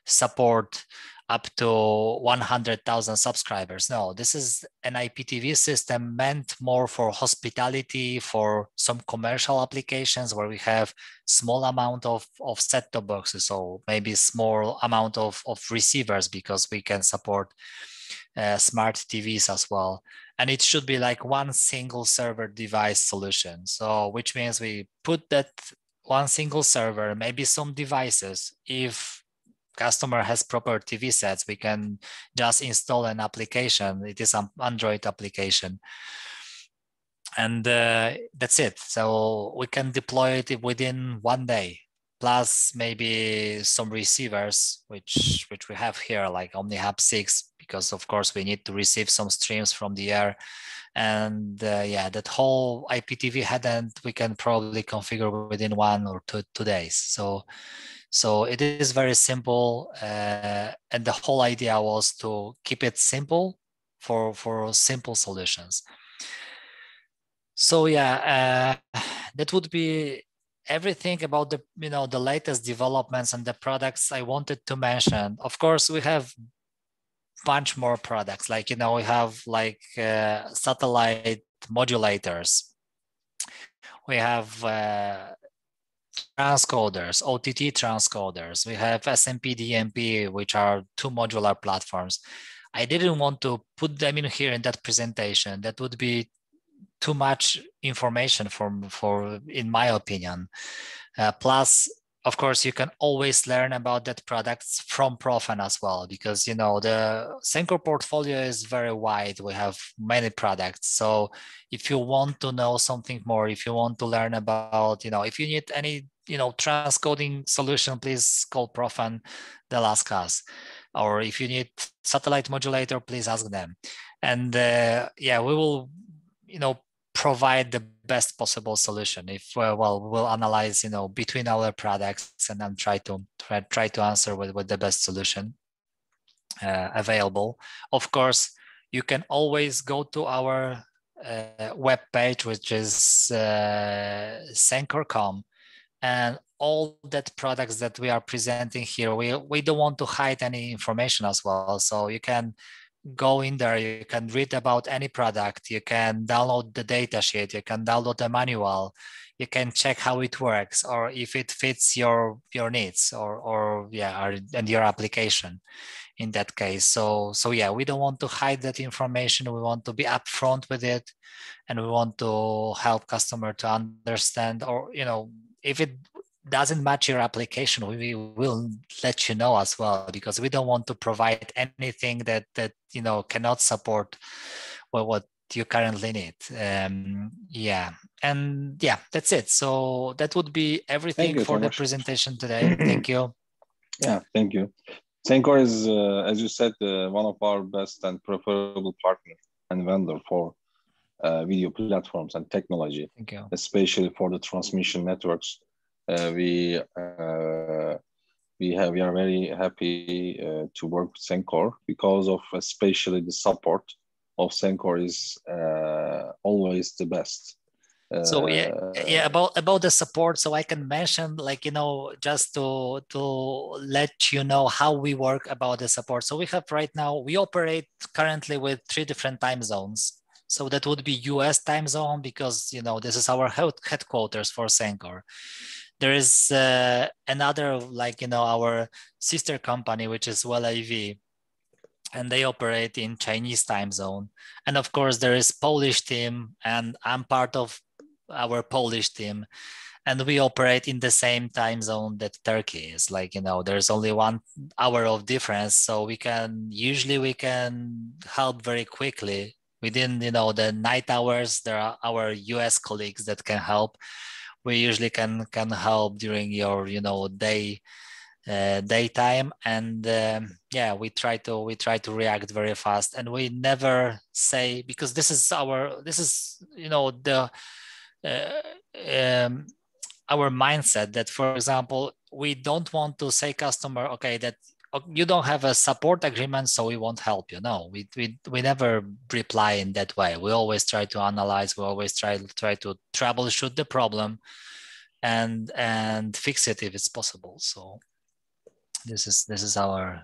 support up to 100,000 subscribers. No, this is an IPTV system meant more for hospitality, for some commercial applications where we have small amount of set-top boxes, so maybe small amount of receivers, because we can support smart TVs as well. And it should be like one single server device solution. So which means we put that one single server, maybe some devices. If customer has proper TV sets, we can just install an application. It is an Android application. And that's it. So we can deploy it within one day, plus maybe some receivers, which we have here, like Omnihab 6, because of course we need to receive some streams from the air. And that whole IPTV headend we can probably configure within 1 or 2 days. So it is very simple, and the whole idea was to keep it simple for simple solutions. So that would be everything about the latest developments and the products I wanted to mention. Of course, we have bunch more products, like we have like satellite modulators. We have transcoders, OTT transcoders. We have SMP, DMP, which are 2 modular platforms. I didn't want to put them in here in that presentation. That would be too much information for in my opinion. Plus, of course, you can always learn about that products from Profen as well, because the Sencore portfolio is very wide. We have many products. So if you want to know something more, if you want to learn about, if you need any transcoding solution, please call Profen, they'll ask us. Or if you need satellite modulator, please ask them. And we will provide the best possible solution. If we'll analyze between our products and then try to answer with the best solution available. Of course, you can always go to our web page, which is Sencore.com, and all that products that we are presenting here, we don't want to hide any information as well. So you can go in there, you can read about any product, you can download the data sheet, you can download the manual, you can check how it works, or if it fits your needs or and your application in that case. So we don't want to hide that information. We want to be upfront with it, and we want to help customer to understand, or if it doesn't match your application, we will let you know as well, because we don't want to provide anything that cannot support what you currently need. That's it. So that would be everything for the presentation today. Thank you. Yeah, thank you. Sencore is, as you said, one of our best and preferable partner and vendor for video platforms and technology, thank you, especially for the transmission networks. We are very happy to work with Sencore, because of especially the support of Sencore is always the best. So about the support, so I can mention, just to let you know how we work about the support. So we operate currently with 3 different time zones. So that would be US time zone, because this is our headquarters for Sencore. there is another, like, our sister company, which is Well AV, and they operate in Chinese time zone. And of course, there is Polish team, and I'm part of our Polish team. And we operate in the same time zone that Turkey is. Like, there's only 1 hour of difference. So we can help very quickly. Within, the night hours, there are our US colleagues that can help. We usually can help during your, daytime. And we try to react very fast. And we never say, because this is our mindset, that, for example, we don't want to say customer, okay, that you don't have a support agreement, so we won't help you. No, we never reply in that way. We always try to analyze. We always try to troubleshoot the problem and fix it if it's possible. So this is our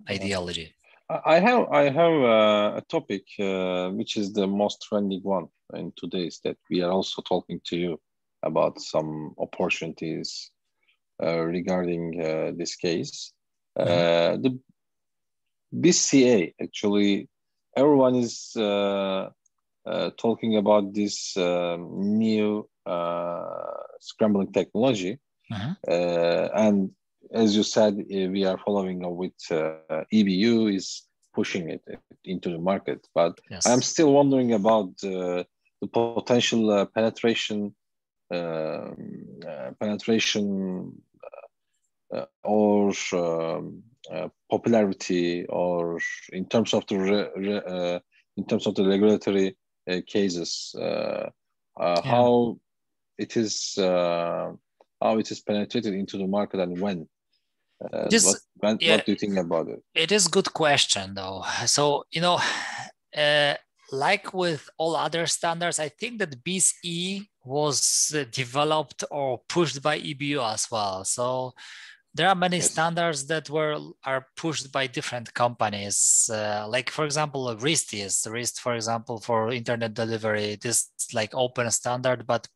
ideology. I have a topic which is the most trending one in today's, that we are also talking to you about some opportunities regarding this case. The BCA, actually, everyone is talking about this new scrambling technology. And as you said, we are following up with EBU is pushing it into the market. But yes, I'm still wondering about the potential penetration or popularity, or in terms of the regulatory cases, how it is penetrated into the market, and when. What do you think about it? It is a good question, though. So, like with all other standards, I think that BCE was developed or pushed by EBU as well. So there are many standards that are pushed by different companies. Like, for example, RIST, for example, for internet delivery. This is like open standard, but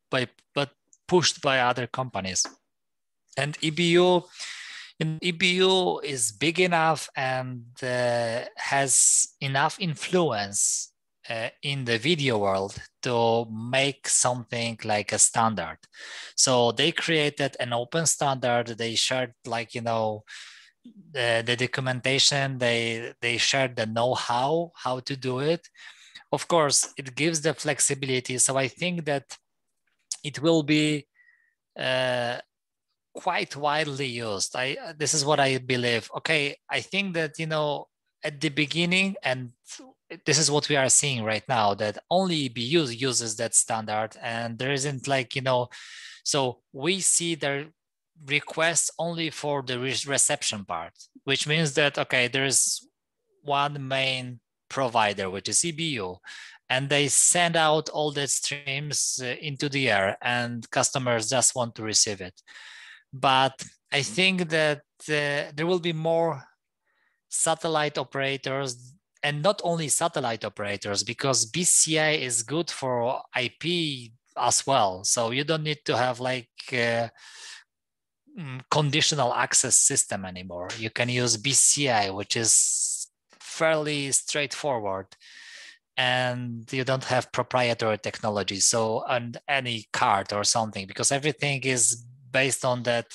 pushed by other companies. And EBU is big enough and has enough influence in the video world to make something like a standard. So they created an open standard. They shared, like, the documentation. They shared the know-how, how to do it. Of course, it gives the flexibility. So I think that it will be quite widely used. This is what I believe. Okay, I think that, at the beginning, and this is what we are seeing right now, that only EBU uses that standard, and there isn't, like, so we see their requests only for the reception part, which means that, okay, there is one main provider, which is EBU, and they send out all the streams into the air, and customers just want to receive it. But I think that there will be more satellite operators, and not only satellite operators, because BCI is good for IP as well. So you don't need to have like conditional access system anymore. You can use BCI, which is fairly straightforward, and you don't have proprietary technology. So on any card or something, because everything is based on that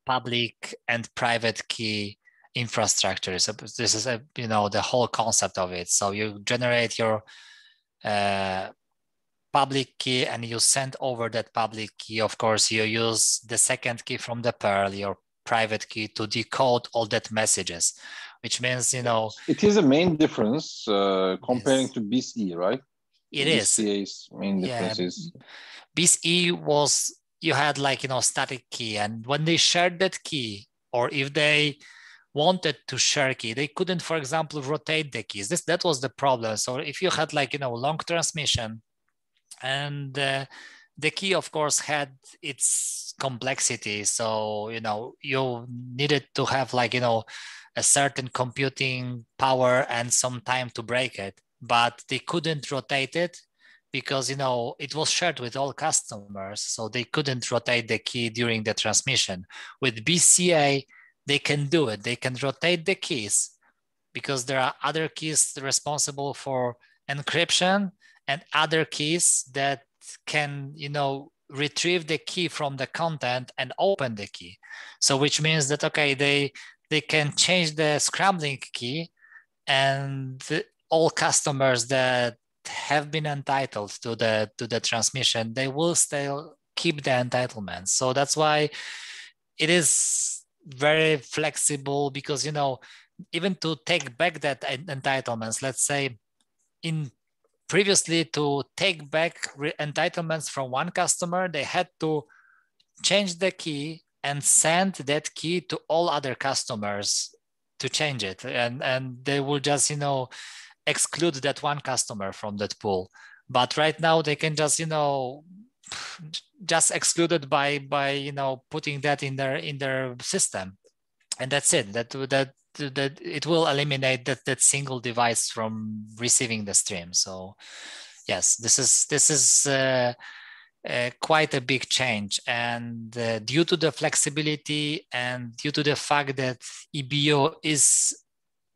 public and private key infrastructure. So this is the whole concept of it. So you generate your public key and you send over that public key. Of course, you use the second key from the Perl, your private key, to decode all that messages, which means, it is a main difference comparing to BCE, right? It is. BCE's main difference is BCE was, you had like, static key, and when they shared that key, or if they wanted to share key, they couldn't, for example, rotate the keys. That was the problem. So if you had like, long transmission, and the key, of course, had its complexity. So, you needed to have like, a certain computing power and some time to break it, but they couldn't rotate it because, you know, it was shared with all customers, so they couldn't rotate the key during the transmission. With BCA, they can do it. They can rotate the keys because there are other keys responsible for encryption and other keys that can, you know, retrieve the key from the content and open the key. So which means that, okay, they can change the scrambling key, and all customers that have been entitled to the transmission, they will still keep the entitlements. So that's why it is very flexible, because, you know, even to take back that entitlements, let's say previously to take back entitlements from one customer, they had to change the key and send that key to all other customers to change it. And they will just, you know, exclude that one customer from that pool. But right now they can just, you know, just exclude it by you know, putting that in their system. And that's it. That it will eliminate that single device from receiving the stream. So yes, this is quite a big change, and due to the flexibility and due to the fact that EBO is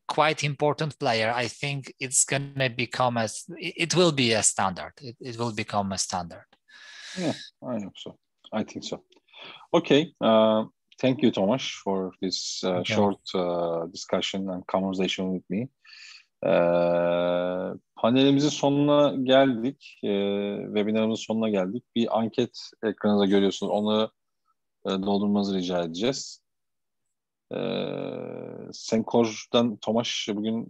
quite important player, I think it's gonna become it will be a standard. It will become a standard. Yeah, I hope so. I think so. Okay. Thank you, Tomasz, for this short discussion and conversation with me. Panelimizin sonuna geldik. Webinarımızın sonuna geldik. Bir anket ekranınızda görüyorsunuz. Onu doldurmanızı rica edeceğiz. Sencore'dan Tomasz bugün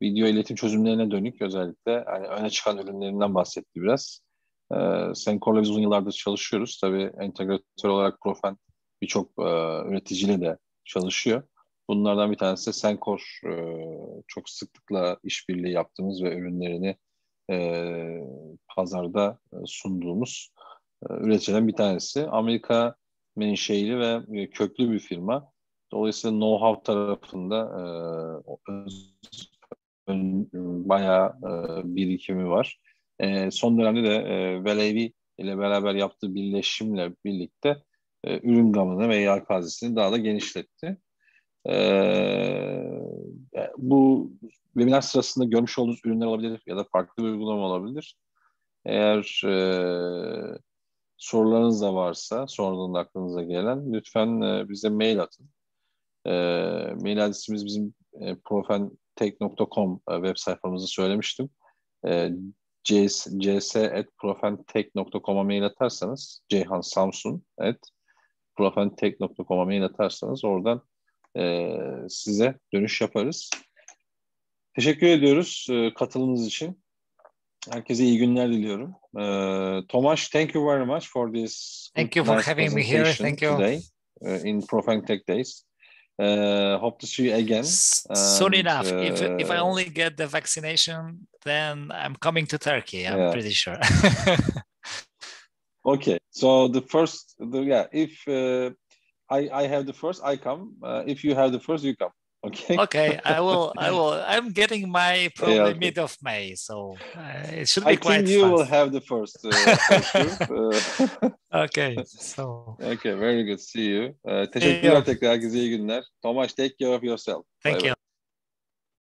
video iletim çözümlerine dönük özellikle yani öne çıkan ürünlerinden bahsetti biraz. Sencore'la biz uzun yıllardır çalışıyoruz. Tabii entegratör olarak Profen birçok üreticiyle de çalışıyor. Bunlardan bir tanesi de Sencore, çok sıklıkla işbirliği yaptığımız ve ürünlerini pazarda sunduğumuz üreticilerden bir tanesi. Amerika menşeili ve köklü bir firma. Dolayısıyla know-how tarafında bayağı birikimi var. Son dönemde de Velevi ile beraber yaptığı birleşimle birlikte ürün gamını ve yelpazesini daha da genişletti. Bu webinar sırasında görmüş olduğunuz ürünler olabilir ya da farklı bir uygulama olabilir. Eğer sorularınız da varsa, sonradan da aklınıza gelen lütfen bize mail atın. Mail adresimiz bizim profentech.com web sayfamızı söylemiştim. cs@profentech.com'a mail atarsanız, Ceyhan Samsun @profentech.com'a mail atarsanız oradan size dönüş yaparız. Teşekkür ediyoruz katılımınız için. Herkese iyi günler diliyorum. Tomasz, thank you very much for this. Thank you for having me here. Thank you. Today in Profen Tech Days. Hope to see you again. Soon enough. If I only get the vaccination, then I'm coming to Turkey. I'm pretty sure. Okay. So if I have the first, I come. If you have the first, you come. Okay. Okay, I will. I'm getting my probably mid of May, so it should be quite fast. I think you will have the first. Okay. So. Okay, very good. See you. Teşekkürler tekrar. Herkese iyi günler. Tomasz, take care of yourself. Thank you.